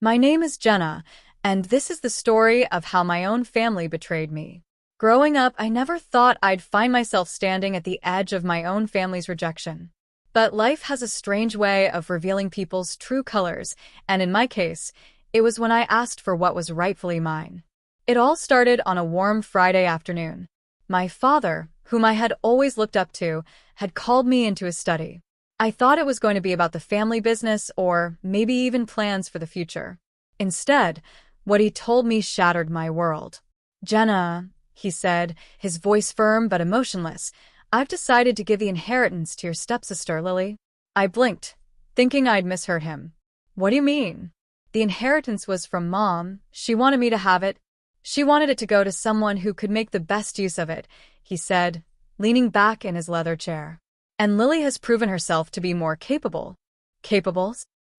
My name is Jenna, and this is the story of how my own family betrayed me. Growing up, I never thought I'd find myself standing at the edge of my own family's rejection. But life has a strange way of revealing people's true colors, and in my case, it was when I asked for what was rightfully mine. It all started on a warm Friday afternoon. My father, whom I had always looked up to, had called me into his study. I thought it was going to be about the family business or maybe even plans for the future. Instead, what he told me shattered my world. "Jenna," he said, his voice firm but emotionless, "I've decided to give the inheritance to your stepsister, Lily." I blinked, thinking I'd misheard him. "What do you mean?" "The inheritance was from Mom. She wanted me to have it. She wanted it to go to someone who could make the best use of it," he said, leaning back in his leather chair. "And Lily has proven herself to be more capable." "Capable?"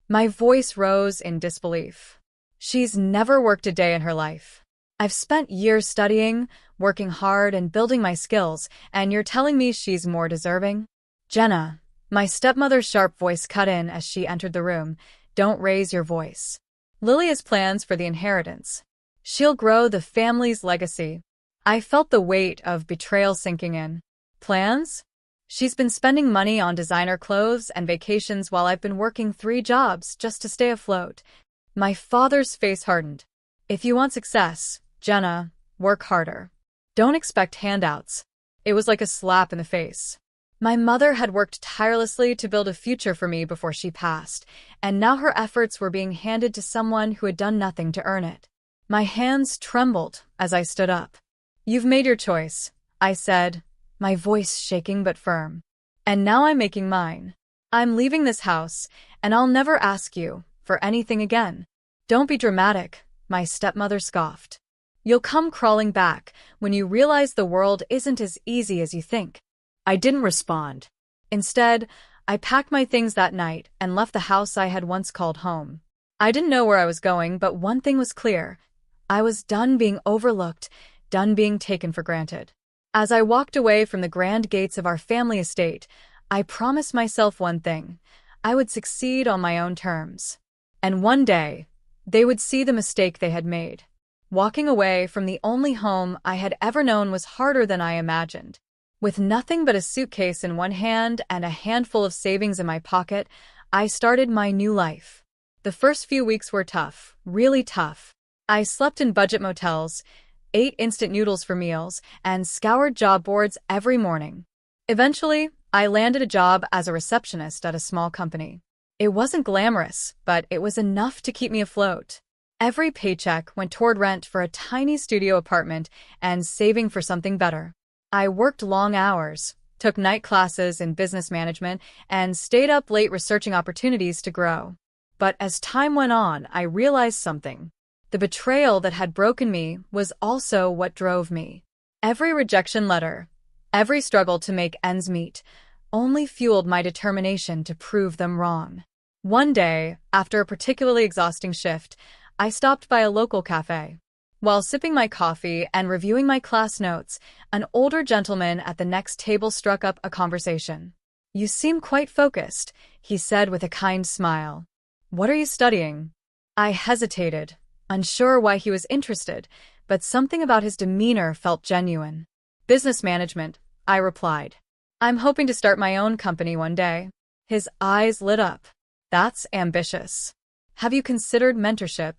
My voice rose in disbelief. "She's never worked a day in her life. I've spent years studying, working hard, and building my skills, and you're telling me she's more deserving?" "Jenna," my stepmother's sharp voice cut in as she entered the room, "don't raise your voice. Lily has plans for the inheritance. She'll grow the family's legacy." I felt the weight of betrayal sinking in. "Plans?" "She's been spending money on designer clothes and vacations while I've been working 3 jobs just to stay afloat." My father's face hardened. "If you want success, Jenna, work harder. Don't expect handouts." It was like a slap in the face. My mother had worked tirelessly to build a future for me before she passed, and now her efforts were being handed to someone who had done nothing to earn it. My hands trembled as I stood up. "You've made your choice," I said, my voice shaking but firm. "And now I'm making mine. I'm leaving this house, and I'll never ask you for anything again." "Don't be dramatic," my stepmother scoffed. "You'll come crawling back when you realize the world isn't as easy as you think." I didn't respond. Instead, I packed my things that night and left the house I had once called home. I didn't know where I was going, but one thing was clear. I was done being overlooked, done being taken for granted. As I walked away from the grand gates of our family estate, I promised myself one thing: I would succeed on my own terms. And one day, they would see the mistake they had made. Walking away from the only home I had ever known was harder than I imagined. With nothing but a suitcase in one hand and a handful of savings in my pocket, I started my new life. The first few weeks were tough, really tough. I slept in budget motels, ate instant noodles for meals, and scoured job boards every morning. Eventually, I landed a job as a receptionist at a small company. It wasn't glamorous, but it was enough to keep me afloat. Every paycheck went toward rent for a tiny studio apartment and saving for something better. I worked long hours, took night classes in business management, and stayed up late researching opportunities to grow. But as time went on, I realized something. The betrayal that had broken me was also what drove me. Every rejection letter, every struggle to make ends meet, only fueled my determination to prove them wrong. One day, after a particularly exhausting shift, I stopped by a local cafe. While sipping my coffee and reviewing my class notes, an older gentleman at the next table struck up a conversation. "You seem quite focused," he said with a kind smile. "What are you studying?" I hesitated, unsure why he was interested, but something about his demeanor felt genuine. "Business management," I replied. "I'm hoping to start my own company one day." His eyes lit up. "That's ambitious. Have you considered mentorship?"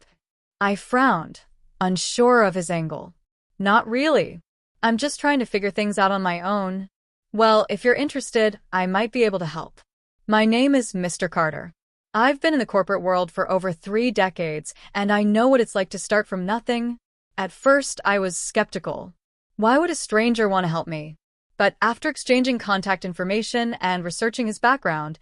I frowned, unsure of his angle. "Not really. I'm just trying to figure things out on my own." "Well, if you're interested, I might be able to help. My name is Mr. Carter. I've been in the corporate world for over 3 decades, and I know what it's like to start from nothing." At first, I was skeptical. Why would a stranger want to help me? But after exchanging contact information and researching his background,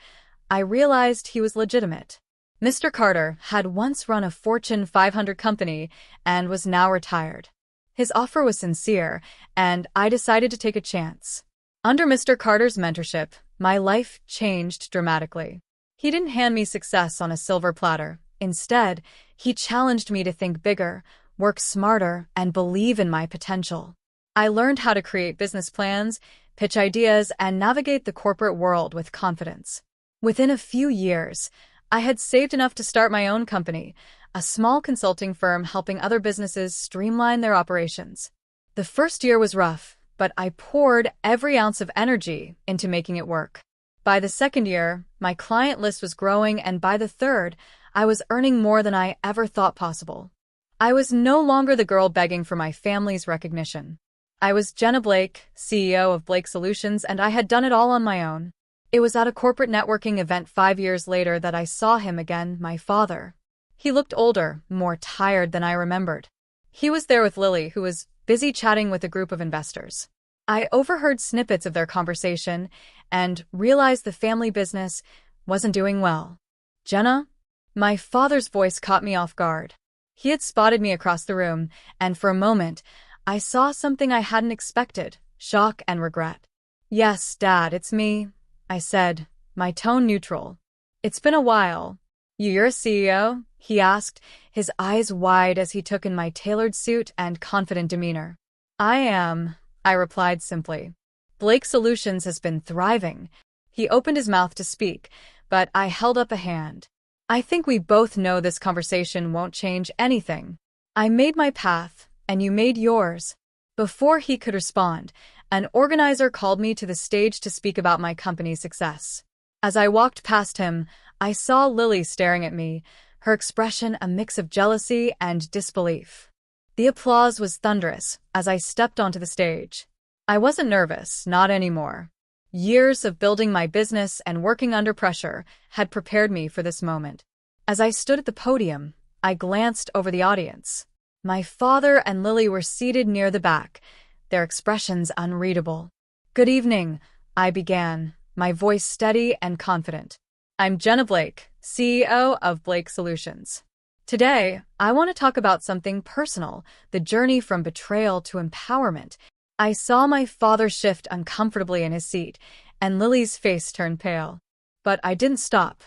I realized he was legitimate. Mr. Carter had once run a Fortune 500 company and was now retired. His offer was sincere, and I decided to take a chance. Under Mr. Carter's mentorship, my life changed dramatically. He didn't hand me success on a silver platter. Instead, he challenged me to think bigger, work smarter, and believe in my potential. I learned how to create business plans, pitch ideas, and navigate the corporate world with confidence. Within a few years, I had saved enough to start my own company, a small consulting firm helping other businesses streamline their operations. The first year was rough, but I poured every ounce of energy into making it work. By the second year, my client list was growing, and by the third, I was earning more than I ever thought possible. I was no longer the girl begging for my family's recognition. I was Jenna Blake, CEO of Blake Solutions, and I had done it all on my own. It was at a corporate networking event 5 years later that I saw him again, my father. He looked older, more tired than I remembered. He was there with Lily, who was busy chatting with a group of investors. I overheard snippets of their conversation and realized the family business wasn't doing well. "Jenna?" My father's voice caught me off guard. He had spotted me across the room, and for a moment, I saw something I hadn't expected: shock and regret. "Yes, Dad, it's me," I said, my tone neutral. "It's been a while." "You're a CEO?" he asked, his eyes wide as he took in my tailored suit and confident demeanor. "I am," I replied simply. "Blake Solutions has been thriving." He opened his mouth to speak, but I held up a hand. "I think we both know this conversation won't change anything. I made my path, and you made yours." Before he could respond, an organizer called me to the stage to speak about my company's success. As I walked past him, I saw Lily staring at me, her expression a mix of jealousy and disbelief. The applause was thunderous as I stepped onto the stage. I wasn't nervous, not anymore. Years of building my business and working under pressure had prepared me for this moment. As I stood at the podium, I glanced over the audience. My father and Lily were seated near the back, their expressions unreadable. "Good evening," I began, my voice steady and confident. "I'm Jenna Blake, CEO of Blake Solutions. Today, I want to talk about something personal, the journey from betrayal to empowerment." I saw my father shift uncomfortably in his seat, and Lily's face turned pale. But I didn't stop.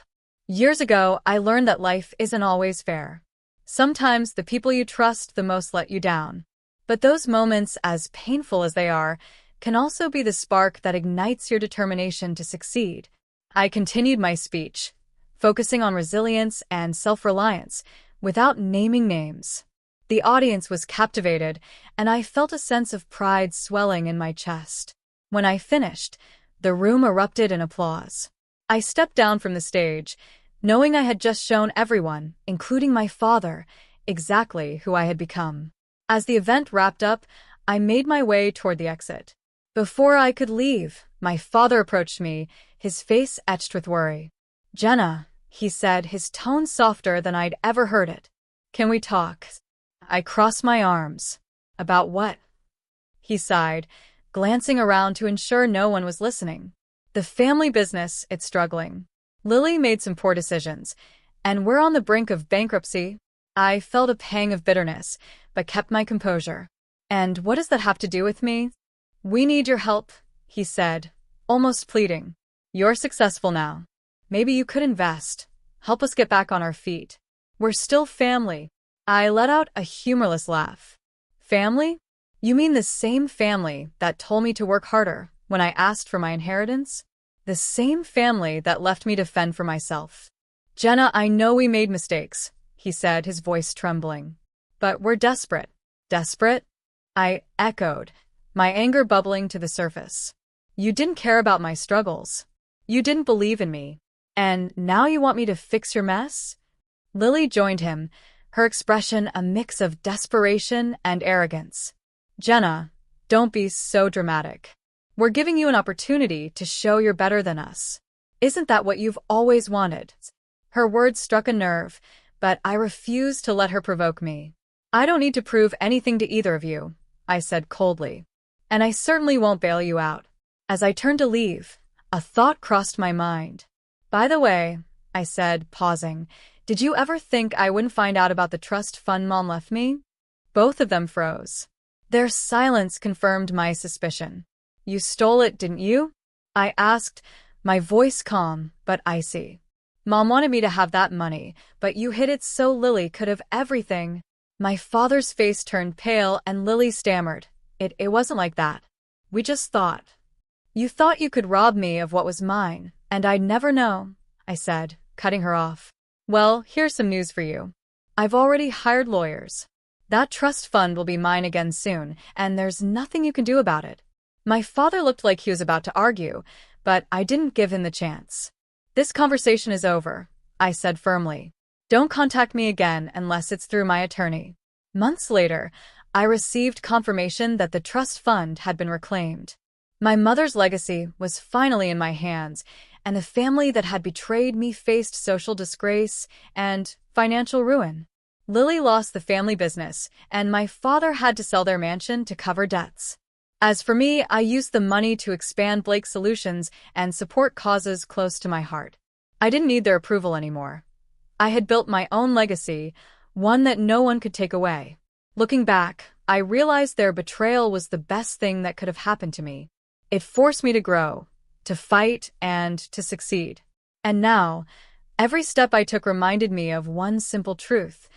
"Years ago, I learned that life isn't always fair. Sometimes the people you trust the most let you down. But those moments, as painful as they are, can also be the spark that ignites your determination to succeed." I continued my speech, focusing on resilience and self-reliance, without naming names. The audience was captivated, and I felt a sense of pride swelling in my chest. When I finished, the room erupted in applause. I stepped down from the stage, knowing I had just shown everyone, including my father, exactly who I had become. As the event wrapped up, I made my way toward the exit. Before I could leave, my father approached me, his face etched with worry. "Jenna," he said, his tone softer than I'd ever heard it. "Can we talk?" I crossed my arms. "About what?" He sighed, glancing around to ensure no one was listening. "The family business, it's struggling. Lily made some poor decisions, and we're on the brink of bankruptcy." I felt a pang of bitterness, but kept my composure. "And what does that have to do with me?" "We need your help," he said, almost pleading. "You're successful now. Maybe you could invest. Help us get back on our feet. We're still family." I let out a humorless laugh. "Family? You mean the same family that told me to work harder when I asked for my inheritance? The same family that left me to fend for myself?" "Jenna, I know we made mistakes," he said, his voice trembling. "But we're desperate." "Desperate?" I echoed, my anger bubbling to the surface. "You didn't care about my struggles. You didn't believe in me. And now you want me to fix your mess?" Lily joined him, her expression a mix of desperation and arrogance. "Jenna, don't be so dramatic. We're giving you an opportunity to show you're better than us. Isn't that what you've always wanted?" Her words struck a nerve, but I refused to let her provoke me. "I don't need to prove anything to either of you," I said coldly. "And I certainly won't bail you out." As I turned to leave, a thought crossed my mind. "By the way," I said, pausing, "did you ever think I wouldn't find out about the trust fund Mom left me?" Both of them froze. Their silence confirmed my suspicion. "You stole it, didn't you?" I asked, my voice calm but icy. "Mom wanted me to have that money, but you hid it so Lily could have everything." My father's face turned pale and Lily stammered. It wasn't like that. We just thought." "You thought you could rob me of what was mine, and I'd never know," I said, cutting her off. "Well, here's some news for you. I've already hired lawyers. That trust fund will be mine again soon, and there's nothing you can do about it. My father looked like he was about to argue, but I didn't give him the chance. This conversation is over, I said firmly. Don't contact me again unless it's through my attorney. Months later, I received confirmation that the trust fund had been reclaimed. My mother's legacy was finally in my hands, and the family that had betrayed me faced social disgrace and financial ruin. Lily lost the family business, and my father had to sell their mansion to cover debts. As for me, I used the money to expand Blake Solutions and support causes close to my heart. I didn't need their approval anymore. I had built my own legacy, one that no one could take away. Looking back, I realized their betrayal was the best thing that could have happened to me. It forced me to grow, to fight, and to succeed. And now, every step I took reminded me of one simple truth.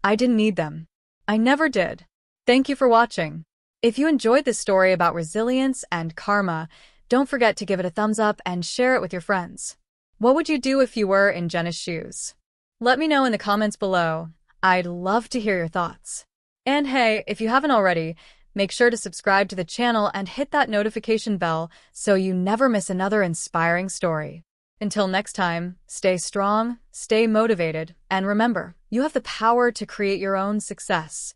I didn't need them. I never did. Thank you for watching. If you enjoyed this story about resilience and karma, don't forget to give it a thumbs up and share it with your friends. What would you do if you were in Jenna's shoes? Let me know in the comments below. I'd love to hear your thoughts. And hey, if you haven't already, make sure to subscribe to the channel and hit that notification bell so you never miss another inspiring story. Until next time, stay strong, stay motivated, and remember, you have the power to create your own success.